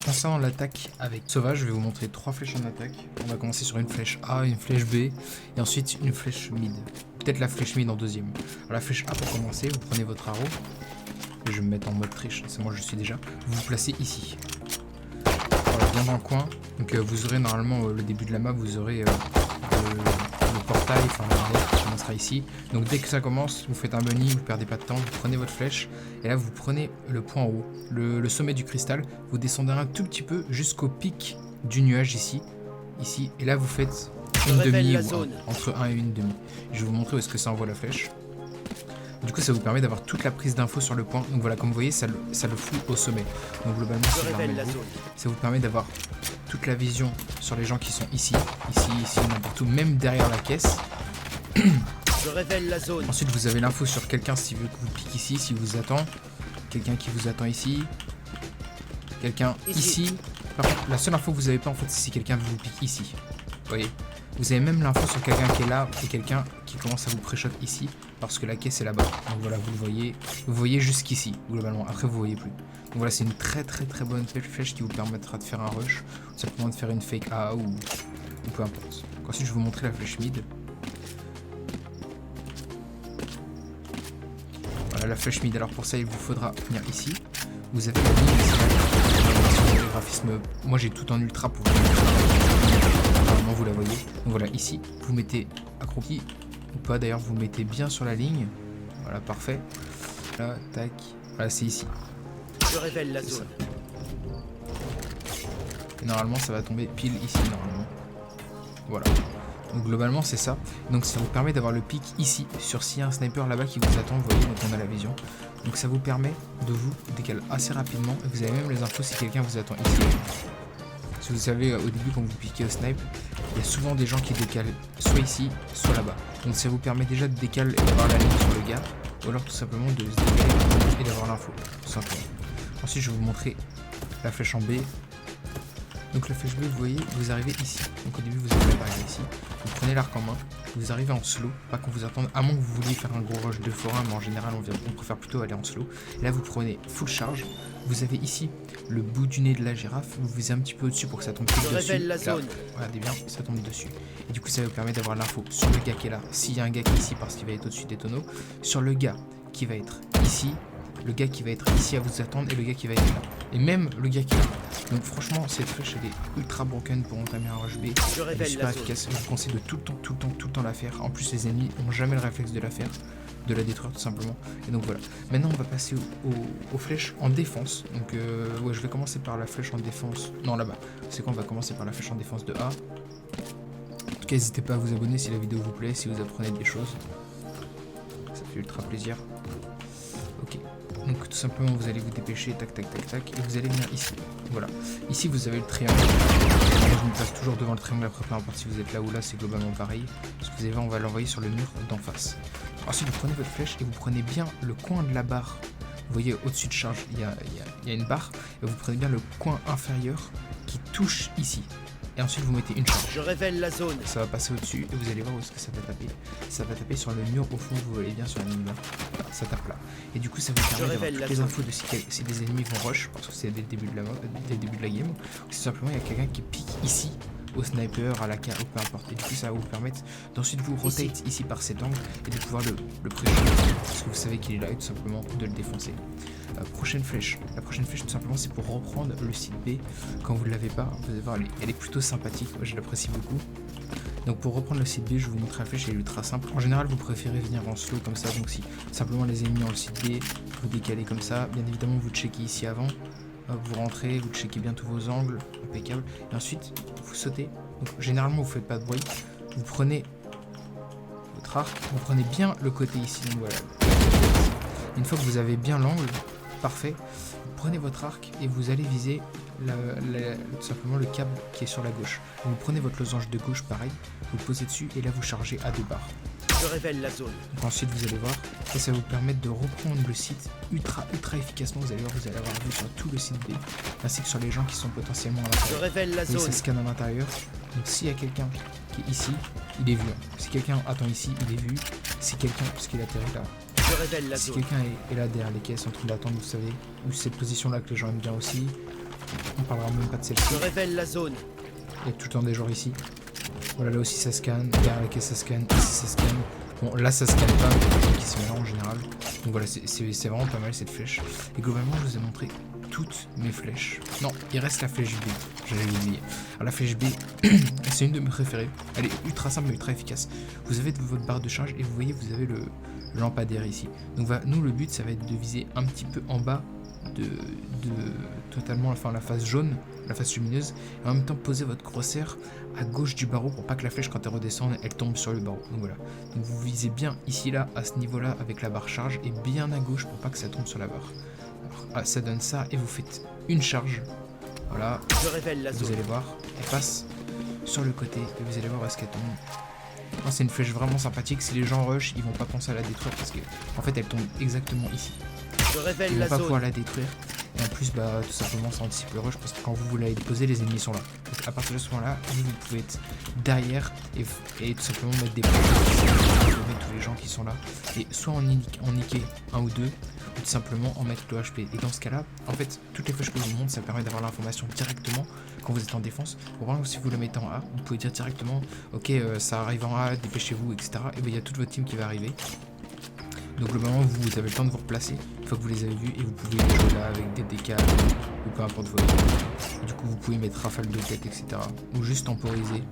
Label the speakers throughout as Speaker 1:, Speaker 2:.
Speaker 1: concernant l'attaque avec Sauvage, je vais vous montrer 3 flèches en attaque. On va commencer sur une flèche A, une flèche B et ensuite une flèche mid. Peut-être la flèche mid en deuxième. Alors la flèche A pour commencer, vous prenez votre arrow. Je vais me mettre en mode triche, c'est moi je suis déjà. Vous vous placez ici. Voilà, bien dans le coin. Donc vous aurez normalement le début de la map, vous aurez le portail, enfin l'arrière qui commencera ici. Donc dès que ça commence, vous faites un bunny, vous perdez pas de temps, vous prenez votre flèche et là vous prenez le point en haut, le sommet du cristal, vous descendez un tout petit peu jusqu'au pic du nuage ici, et là vous faites une demi ou entre 1 et une demi. Je vais vous montrer où est-ce que ça envoie la flèche. Du coup ça vous permet d'avoir toute la prise d'infos sur le point. Donc voilà, comme vous voyez, ça le fout au sommet. Donc globalement ça vous permet d'avoir toute la vision sur les gens qui sont ici, n'importe où, même derrière la caisse.
Speaker 2: Je révèle la zone.
Speaker 1: Ensuite vous avez l'info sur quelqu'un s'il veut que vous pique ici, s'il vous attend. Quelqu'un qui vous attend ici. Quelqu'un ici. Par contre, la seule info que vous n'avez pas en fait, c'est si quelqu'un vous pique ici. Vous voyez. Vous avez même l'info sur quelqu'un qui est là et quelqu'un qui commence à vous pré-shot ici parce que la caisse est là-bas. Donc voilà, vous le voyez. Vous voyez jusqu'ici globalement. Après vous voyez plus. Donc voilà, c'est une très bonne flèche qui vous permettra de faire un rush, ou simplement de faire une fake A ou peu importe. Donc ensuite je vais vous montrer la flèche mid. Voilà la flèche mid. Alors pour ça il vous faudra venir ici. Vous avez la ligne ici. Le graphisme, moi j'ai tout en ultra pour normalement vous la voyez. Donc voilà, ici vous mettez accroupi ou pas d'ailleurs, vous mettez bien sur la ligne. Voilà, parfait. Là, tac. Voilà, c'est ici.
Speaker 2: Je révèle la zone.
Speaker 1: Et normalement ça va tomber pile ici normalement. Voilà. Donc globalement c'est ça. Donc ça vous permet d'avoir le pic ici sur s'il y a un sniper là-bas qui vous attend. Vous voyez, donc on a la vision. Donc ça vous permet de vous décaler assez rapidement. Et vous avez même les infos si quelqu'un vous attend ici. Si vous savez, au début quand vous piquez au snipe, il y a souvent des gens qui décalent soit ici, soit là-bas. Donc ça vous permet déjà de décaler et d'avoir la ligne sur le gars. Ou alors tout simplement de se décaler et d'avoir l'info. Tout simplement. Ensuite je vais vous montrer la flèche en B. Donc la flèche B, vous voyez, vous arrivez ici. Donc au début vous avez la barrière ici. Vous prenez l'arc en main, vous arrivez en slow, pas qu'on vous attende, à moins que vous vouliez faire un gros rush de forain, mais en général on préfère plutôt aller en slow. Et là vous prenez full charge, vous avez ici le bout du nez de la girafe, vous visez un petit peu au-dessus pour que ça tombe dessus.
Speaker 2: Révèle la zone.
Speaker 1: Là, regardez bien, ça tombe dessus. Et du coup ça vous permet d'avoir l'info sur le gars qui est là, s'il y a un gars qui est ici parce qu'il va être au-dessus des tonneaux, sur le gars qui va être ici, le gars qui va être ici à vous attendre et le gars qui va être là. Et même le gars qui est là. Donc franchement cette flèche elle est ultra broken pour entamer un rush B. Elle est super efficace. Je vous conseille de tout le temps la faire. En plus les ennemis n'ont jamais le réflexe de la faire, de la détruire tout simplement. Et donc voilà. Maintenant on va passer aux flèches en défense. Donc ouais, je vais commencer par la flèche en défense. Non là-bas. C'est quand on va commencer par la flèche en défense de A. En tout cas n'hésitez pas à vous abonner si la vidéo vous plaît, si vous apprenez des choses. Ça fait ultra plaisir. Ok. Donc tout simplement vous allez vous dépêcher, tac tac tac tac, et vous allez venir ici. Voilà. Ici vous avez le triangle. Je me place toujours devant le triangle après, peu importe si vous êtes là ou là, c'est globalement pareil. Parce que vous allez voir, on va l'envoyer sur le mur d'en face. Ensuite vous prenez votre flèche et vous prenez bien le coin de la barre. Vous voyez au-dessus de charge, il y a une barre. Et vous prenez bien le coin inférieur qui touche ici. Et ensuite vous mettez une charge.
Speaker 2: Je révèle la zone.
Speaker 1: Ça va passer au-dessus et vous allez voir où est-ce que ça va taper. Ça va taper sur le mur au fond, vous voyez bien sur la minimap. Voilà, ça tape là. Et du coup ça vous permet d'avoir toutes les infos de si des ennemis vont rush, parce que c'est dès le début de la game. Ou si simplement il y a quelqu'un qui pique ici au sniper, à la carte, ou peu importe. Et du coup ça va vous permettre d'ensuite vous rotate ici par cet angle et de pouvoir le pré-shot. Parce que vous savez qu'il est là et tout simplement de le défoncer. Prochaine flèche. La prochaine flèche tout simplement c'est pour reprendre le site B. Quand vous ne l'avez pas, vous allez voir elle est plutôt sympathique, moi je l'apprécie beaucoup. Donc pour reprendre le site B, je vais vous montrer la flèche, elle est ultra simple. En général vous préférez venir en slow comme ça, donc si simplement les ennemis ont le site B, vous décalez comme ça. Bien évidemment vous checkez ici avant, vous rentrez, vous checkez bien tous vos angles, impeccable. Et ensuite vous sautez. Donc généralement vous faites pas de bruit, vous prenez votre arc, vous prenez bien le côté ici, donc voilà. Une fois que vous avez bien l'angle, parfait, vous prenez votre arc et vous allez viser tout simplement le câble qui est sur la gauche. Vous prenez votre losange de gauche, pareil, vous le posez dessus et là vous chargez à 2 barres.
Speaker 2: Je révèle la zone.
Speaker 1: Donc ensuite vous allez voir, ça va vous permettre de reprendre le site ultra efficacement. Vous allez voir, vous allez avoir vu sur tout le site B, ainsi que sur les gens qui sont potentiellement à l'intérieur.
Speaker 2: Je révèle la zone.
Speaker 1: Ça scanne à l'intérieur. Donc s'il y a quelqu'un qui est ici, il est vu. Si quelqu'un attend ici, il est vu. Si quelqu'un, parce qu'il atterrit là.
Speaker 2: Je révèle la zone.
Speaker 1: Si quelqu'un est là derrière les caisses en train d'attendre, vous savez, ou cette position là que les gens aiment bien aussi. On parlera même pas de celle-ci.
Speaker 2: Je révèle la zone.
Speaker 1: Il y a tout le temps des joueurs ici. Voilà, là aussi ça scanne. Derrière la caisse ça scanne. Ici ça scanne. Bon, là ça scanne pas, mais il y a des gens qui sont là en général. Donc voilà, c'est vraiment pas mal cette flèche. Et globalement, je vous ai montré toutes mes flèches. Non, il reste la flèche B. J'avais oublié. Alors la flèche B, c'est une de mes préférées. Elle est ultra simple mais ultra efficace. Vous avez votre barre de charge et vous voyez, vous avez le lampadaire ici. Donc nous, le but, ça va être de viser un petit peu en bas de totalement la face jaune, la face lumineuse, et en même temps poser votre crosshair à gauche du barreau pour pas que la flèche, quand elle redescend, elle tombe sur le barreau. Donc voilà. Donc vous visez bien ici là, à ce niveau là, avec la barre charge, et bien à gauche pour pas que ça tombe sur la barre. Alors, ça donne ça, et vous faites une charge. Voilà.
Speaker 2: Je révèle la zone.
Speaker 1: Vous allez voir, elle passe sur le côté, et vous allez voir où est-ce qu'elle tombe. C'est une flèche vraiment sympathique. Si les gens rush, ils vont pas penser à la détruire parce que en fait elle tombe exactement ici.
Speaker 2: Je révèle
Speaker 1: ils
Speaker 2: la
Speaker 1: vont pas
Speaker 2: zone.
Speaker 1: pouvoir la détruire. Et en plus, bah tout simplement ça anticipe le rush parce que quand vous l'avez déposé, les ennemis sont là. Donc à partir de ce moment-là, vous pouvez être derrière et tout simplement mettre des flèches sur tous les gens qui sont là. Et soit en niquer un ou deux, ou tout simplement en mettre le HP. Et dans ce cas-là, en fait, toutes les flèches que je vous montre, ça permet d'avoir l'information directement quand vous êtes en défense. Pour voir si vous la mettez en A, vous pouvez dire directement, ok, ça arrive en A, dépêchez-vous, etc. Et bien il y a toute votre team qui va arriver. Donc globalement, vous avez le temps de vous replacer une fois que vous les avez vus et vous pouvez jouer là avec des DK ou peu importe votre. Du coup, vous pouvez mettre rafale de tête, etc. Ou juste temporiser.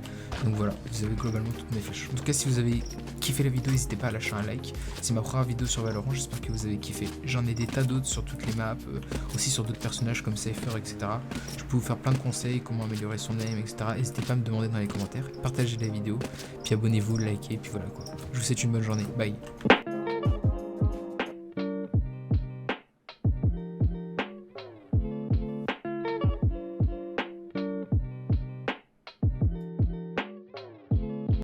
Speaker 1: Donc voilà, vous avez globalement toutes mes flèches. En tout cas, si vous avez kiffé la vidéo, n'hésitez pas à lâcher un like. C'est ma première vidéo sur Valorant, j'espère que vous avez kiffé. J'en ai des tas d'autres sur toutes les maps, aussi sur d'autres personnages comme Cypher, etc. Je peux vous faire plein de conseils, comment améliorer son aim, etc. N'hésitez pas à me demander dans les commentaires. Partagez la vidéo, puis abonnez-vous, likez, puis voilà quoi. Je vous souhaite une bonne journée. Bye.